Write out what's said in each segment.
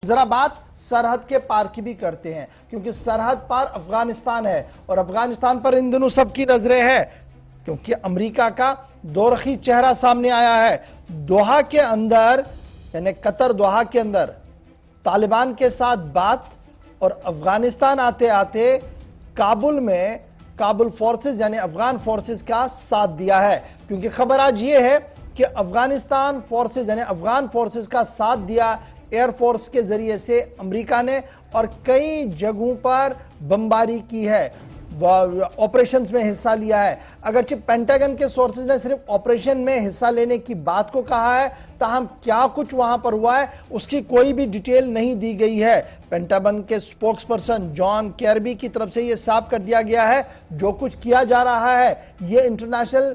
जरा बात सरहद के पार की भी करते हैं, क्योंकि सरहद पार अफगानिस्तान है और अफगानिस्तान पर इन दिनों सबकी नजरें हैं, क्योंकि अमेरिका का दोरखी चेहरा सामने आया है। दोहा के अंदर यानी कतर दोहा के अंदर तालिबान के साथ बात और अफगानिस्तान आते आते काबुल में काबुल फोर्सेस यानी अफगान फोर्सेस का साथ दिया है, क्योंकि खबर आज ये है कि अफगानिस्तान फोर्सेस यानी अफगान फोर्सेस का साथ दिया एयरफोर्स के जरिए से अमेरिका ने और कई जगहों पर बमबारी की है, ऑपरेशंस में हिस्सा लिया है। अगरचे पेंटागन के सोर्सेज ने सिर्फ ऑपरेशन में हिस्सा लेने की बात को कहा है, ताहम क्या कुछ वहां पर हुआ है उसकी कोई भी डिटेल नहीं दी गई है। पेंटागन के स्पोक्स पर्सन जॉन कैरबी की तरफ से यह साफ कर दिया गया है जो कुछ किया जा रहा है यह इंटरनेशनल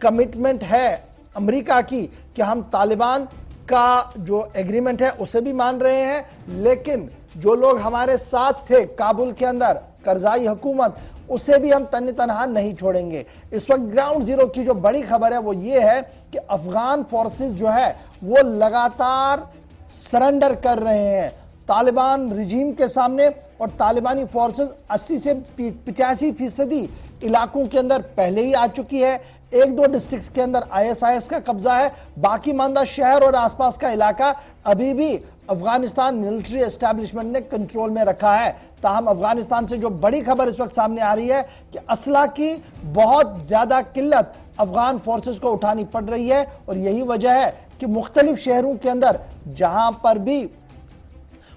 कमिटमेंट है अमेरिका की कि हम तालिबान का जो एग्रीमेंट है उसे भी मान रहे हैं, लेकिन जो लोग हमारे साथ थे काबुल के अंदर करजाई हुकूमत उसे भी हम तन्ने तनहा नहीं छोड़ेंगे। इस वक्त ग्राउंड जीरो की जो बड़ी खबर है वो ये है कि अफगान फोर्सेस जो है वो लगातार सरेंडर कर रहे हैं तालिबान रिजीम के सामने, और तालिबानी फोर्सेस 80 से 85% इलाकों के अंदर पहले ही आ चुकी है। एक दो डिस्ट्रिक्ट्स के अंदर आईएसआईएस का कब्जा है, बाकी मानदा शहर और आसपास का इलाका अभी भी अफगानिस्तान मिलिट्री एस्टैब्लिशमेंट ने कंट्रोल में रखा है। ताहम अफगानिस्तान से जो बड़ी खबर इस वक्त सामने आ रही है कि असला की बहुत ज्यादा किल्लत अफगान फोर्सेस को उठानी पड़ रही है, और यही वजह है कि मुख्तलिफ शहरों के अंदर जहां पर भी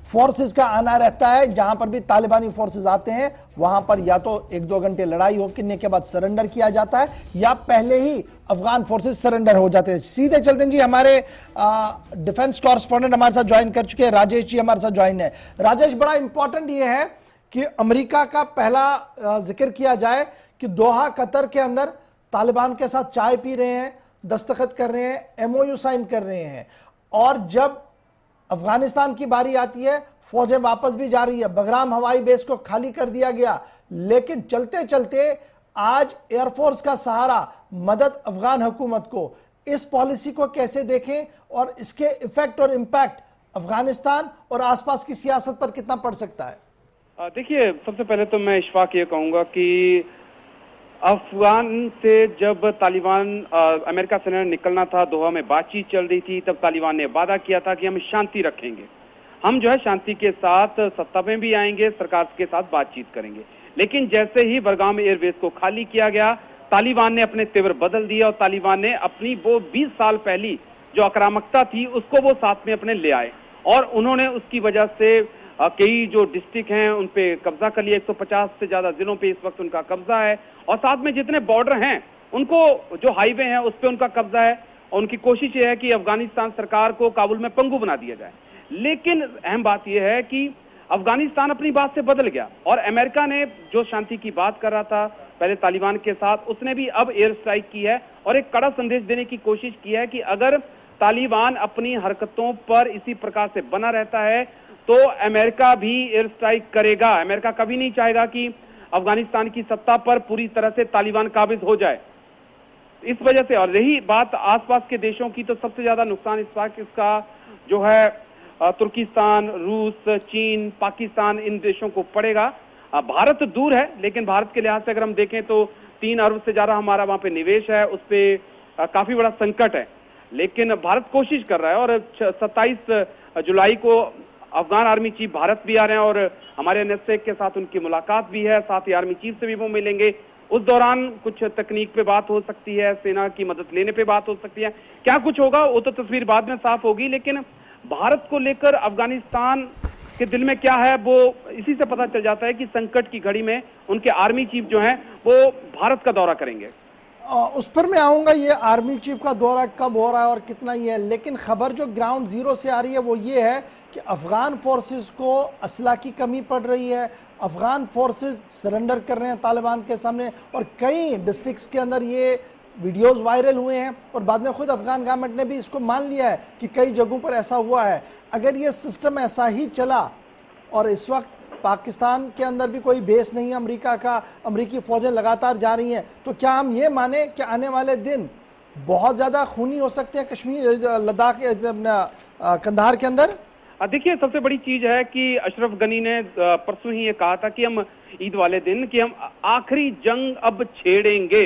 फोर्सेस का आना रहता है, जहां पर भी तालिबानी फोर्सेस आते हैं वहां पर या तो एक दो घंटे लड़ाई होने के बाद सरेंडर किया जाता है या पहले ही अफगान फोर्सेस सरेंडर हो जाते हैं। सीधे चलते हैं जी, हमारे डिफेंस कॉरेस्पॉन्डेंट हमारे साथ ज्वाइन कर चुके हैं, राजेश जी हमारे साथ ज्वाइन है। राजेश, बड़ा इंपॉर्टेंट ये है कि अमेरिका का पहला जिक्र किया जाए कि दोहा कतर के अंदर तालिबान के साथ चाय पी रहे हैं, दस्तखत कर रहे हैं, एमओयू साइन कर रहे हैं, और जब अफगानिस्तान की बारी आती है फौजें वापस भी जा रही है। बगराम हवाई बेस को खाली कर दिया गया, लेकिन चलते चलते आज एयरफोर्स का सहारा, मदद अफगान हुकूमत को। इस पॉलिसी को कैसे देखें और इसके इफेक्ट और इंपैक्ट अफगानिस्तान और आसपास की सियासत पर कितना पड़ सकता है? देखिए, सबसे पहले तो मैं इशफाक ये कहूंगा कि अफगान से जब तालिबान अमेरिका से निकलना था, दोहा में बातचीत चल रही थी, तब तालिबान ने वादा किया था कि हम शांति रखेंगे, हम जो है शांति के साथ सत्ता में भी आएंगे, सरकार के साथ बातचीत करेंगे। लेकिन जैसे ही बरगाम एयरबेस को खाली किया गया, तालिबान ने अपने तेवर बदल दिया और तालिबान ने अपनी वो 20 साल पहली जो आक्रामकता थी उसको वो साथ में अपने ले आए, और उन्होंने उसकी वजह से कई जो डिस्ट्रिक्ट हैं उन पे कब्जा कर लिया। 150 से ज्यादा जिलों पे इस वक्त उनका कब्जा है, और साथ में जितने बॉर्डर हैं उनको जो हाईवे हैं उस पे उनका कब्जा है, और उनकी कोशिश ये है कि अफगानिस्तान सरकार को काबुल में पंगु बना दिया जाए। लेकिन अहम बात यह है कि अफगानिस्तान अपनी बात से बदल गया, और अमेरिका ने जो शांति की बात कर रहा था पहले तालिबान के साथ, उसने भी अब एयर स्ट्राइक की है और एक कड़ा संदेश देने की कोशिश की है कि अगर तालिबान अपनी हरकतों पर इसी प्रकार से बना रहता है तो अमेरिका भी एयर स्ट्राइक करेगा। अमेरिका कभी नहीं चाहेगा कि अफगानिस्तान की सत्ता पर पूरी तरह से तालिबान काबिज हो जाए। इस वजह से, और रही बात आसपास के देशों की, तो सबसे ज्यादा नुकसान इस वक्त इसका जो है तुर्किस्तान, रूस, चीन, पाकिस्तान, इन देशों को पड़ेगा। भारत दूर है, लेकिन भारत के लिहाज से अगर हम देखें तो 3 अरब से ज्यादा हमारा वहां पे निवेश है, उस पर काफी बड़ा संकट है। लेकिन भारत कोशिश कर रहा है, और 27 जुलाई को अफगान आर्मी चीफ भारत भी आ रहे हैं और हमारे एनएसए के साथ उनकी मुलाकात भी है, साथ ही आर्मी चीफ से भी वो मिलेंगे। उस दौरान कुछ तकनीक पे बात हो सकती है, सेना की मदद लेने पे बात हो सकती है, क्या कुछ होगा वो तो तस्वीर बाद में साफ होगी। लेकिन भारत को लेकर अफगानिस्तान के दिल में क्या है वो इसी से पता चल जाता है कि संकट की घड़ी में उनके आर्मी चीफ जो हैं वो भारत का दौरा करेंगे। उस पर मैं आऊंगा, ये आर्मी चीफ का दौरा कब हो रहा है और कितना ही है, लेकिन खबर जो ग्राउंड जीरो से आ रही है वो ये है कि अफगान फोर्सेस को असला की कमी पड़ रही है। अफगान फोर्सेस सरेंडर कर रहे हैं तालिबान के सामने, और कई डिस्ट्रिक्ट्स के अंदर ये वीडियोस वायरल हुए हैं, और बाद में खुद अफगान गवर्नमेंट ने भी इसको मान लिया है कि कई जगहों पर ऐसा हुआ है। अगर ये सिस्टम ऐसा ही चला और इस वक्त पाकिस्तान के अंदर भी कोई बेस नहीं है अमेरिका का, अमेरिकी फौजें लगातार जा रही हैं, तो क्या हम ये माने कि आने वाले दिन बहुत ज्यादा खूनी हो सकते हैं कश्मीर, लद्दाख, कंधार के अंदर? देखिए, सबसे बड़ी चीज है कि अशरफ गनी ने परसों ही ये कहा था कि हम ईद वाले दिन कि हम आखिरी जंग अब छेड़ेंगे,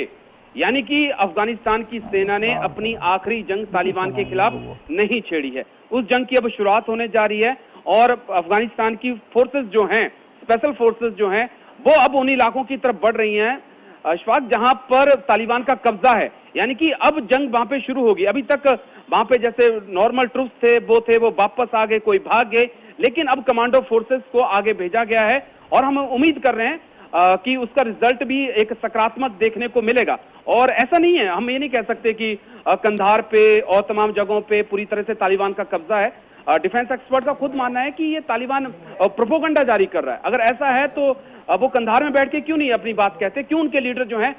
यानी कि अफगानिस्तान की सेना ने अपनी आखिरी जंग तालिबान के खिलाफ नहीं छेड़ी है। उस जंग की अब शुरुआत होने जा रही है और अफगानिस्तान की फोर्सेस जो हैं, स्पेशल फोर्सेस जो हैं, वो अब उन इलाकों की तरफ बढ़ रही हैं अशफाक, जहां पर तालिबान का कब्जा है। यानी कि अब जंग वहां पे शुरू होगी। अभी तक वहां पे जैसे नॉर्मल ट्रूप्स थे वो वापस आ गए, कोई भाग गए, लेकिन अब कमांडो फोर्सेस को आगे भेजा गया है और हम उम्मीद कर रहे हैं कि उसका रिजल्ट भी एक सकारात्मक देखने को मिलेगा। और ऐसा नहीं है, हम ये नहीं कह सकते कि कंधार पे और तमाम जगहों पे पूरी तरह से तालिबान का कब्जा है। डिफेंस एक्सपर्ट का खुद मानना है कि ये तालिबान प्रोपोगंडा जारी कर रहा है। अगर ऐसा है तो वो कंधार में बैठ के क्यों नहीं अपनी बात कहते? क्यों उनके लीडर जो हैं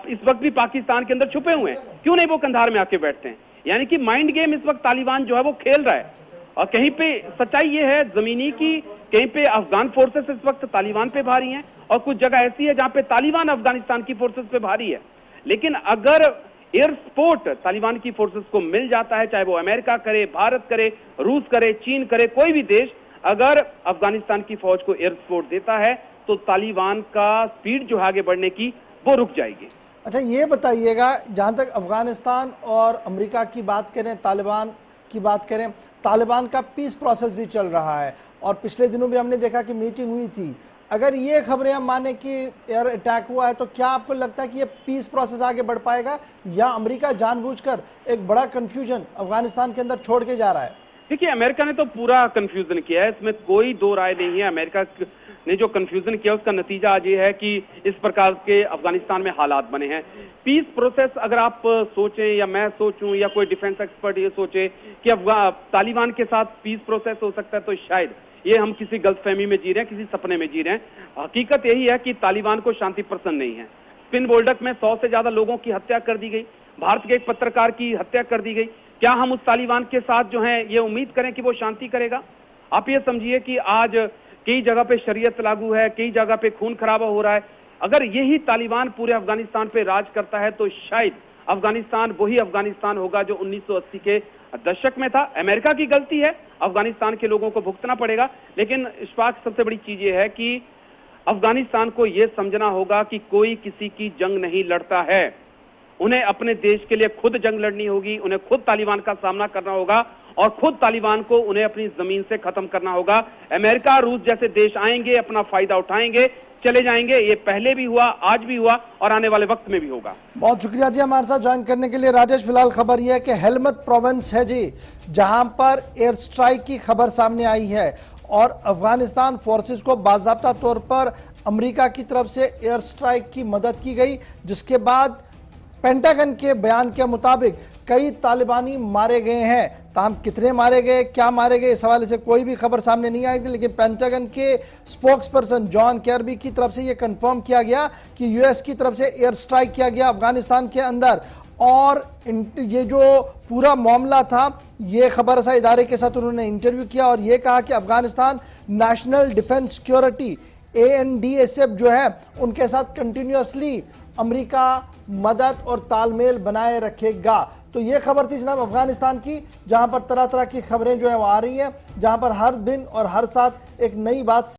इस वक्त भी पाकिस्तान के अंदर छुपे हुए हैं? क्यों नहीं वो कंधार में आके बैठते हैं? यानी कि माइंड गेम इस वक्त तालिबान जो है वो खेल रहा है। और कहीं पे सच्चाई ये है जमीनी की, कहीं पे अफगान फोर्सेस इस वक्त तालिबान पे भारी हैं और कुछ जगह ऐसी है जहां पे तालिबान अफगानिस्तान की फोर्सेस पे भारी है। लेकिन अगर एयर सपोर्ट तालिबान की फोर्सेस को मिल जाता है, चाहे वो अमेरिका करे, भारत करे, रूस करे, चीन करे, कोई भी देश अगर अफगानिस्तान की फौज को एयर सपोर्ट देता है तो तालिबान का स्पीड जो है आगे बढ़ने की वो रुक जाएगी। अच्छा, ये बताइएगा, जहां तक अफगानिस्तान और अमेरिका की बात करें, तालिबान की बात करें, तालिबान का पीस प्रोसेस भी चल रहा है और पिछले दिनों भी हमने देखा कि मीटिंग हुई थी। अगर ये खबरें हम माने कि एयर अटैक हुआ है तो क्या आपको लगता है कि ये पीस प्रोसेस आगे बढ़ पाएगा या अमेरिका जानबूझकर एक बड़ा कंफ्यूजन अफगानिस्तान के अंदर छोड़ के जा रहा है? देखिए, अमेरिका ने तो पूरा कंफ्यूजन किया है, इसमें कोई दो राय नहीं है। अमेरिका ने जो कंफ्यूजन किया उसका नतीजा आज ये है कि इस प्रकार के अफगानिस्तान में हालात बने हैं। पीस प्रोसेस अगर आप सोचें या मैं सोचूं या कोई डिफेंस एक्सपर्ट ये सोचे कि तालिबान के साथ पीस प्रोसेस हो सकता है, तो शायद ये हम किसी गलतफहमी में जी रहे हैं, किसी सपने में जी रहे हैं। हकीकत यही है कि तालिबान को शांति पसंद नहीं है। स्पिन बोल्डक में 100 से ज्यादा लोगों की हत्या कर दी गई, भारत के एक पत्रकार की हत्या कर दी गई। क्या हम उस तालिबान के साथ जो है ये उम्मीद करें कि वो शांति करेगा? आप ये समझिए कि आज कई जगह पे शरीयत लागू है, कई जगह पे खून खराबा हो रहा है। अगर यही तालिबान पूरे अफगानिस्तान पे राज करता है तो शायद अफगानिस्तान वही अफगानिस्तान होगा जो 1980 के दशक में था। अमेरिका की गलती है, अफगानिस्तान के लोगों को भुगतना पड़ेगा। लेकिन इश्फाक, सबसे बड़ी चीज ये है कि अफगानिस्तान को यह समझना होगा कि कोई किसी की जंग नहीं लड़ता है। उन्हें अपने देश के लिए खुद जंग लड़नी होगी, उन्हें खुद तालिबान का सामना करना होगा और खुद तालिबान को उन्हें अपनी जमीन से खत्म करना होगा। अमेरिका, रूस जैसे देश आएंगे, अपना फायदा उठाएंगे, चले जाएंगे। ये पहले भी हुआ, आज भी हुआ और आने वाले वक्त में भी होगा। बहुत शुक्रिया जी हमारे साथ ज्वाइन करने के लिए। राजेश, फिलहाल खबर यह है कि हेलमंद प्रोविंस है जी, जहां पर एयर स्ट्राइक की खबर सामने आई है और अफगानिस्तान फोर्सेस को बाज़ाब्ता तौर पर अमेरिका की तरफ से एयर स्ट्राइक की मदद की गई, जिसके बाद पेंटागन के बयान के मुताबिक कई तालिबानी मारे गए हैं। ताहम कितने मारे गए, क्या मारे गए, इस हवाले से कोई भी खबर सामने नहीं आई थी, लेकिन पेंटागन के स्पोक्स पर्सन जॉन कैर्बी की तरफ से यह कंफर्म किया गया कि यूएस की तरफ से एयर स्ट्राइक किया गया अफगानिस्तान के अंदर। और ये जो पूरा मामला था, ये खबर रसा इदारे के साथ उन्होंने इंटरव्यू किया और ये कहा कि Afghanistan national defence security ANDSF जो है उनके साथ कंटिन्यूसली अमेरिका मदद और तालमेल बनाए रखेगा। तो ये खबर थी जनाब अफगानिस्तान की, जहां पर तरह तरह की खबरें जो है वो आ रही हैं, जहां पर हर दिन और हर साथ एक नई बात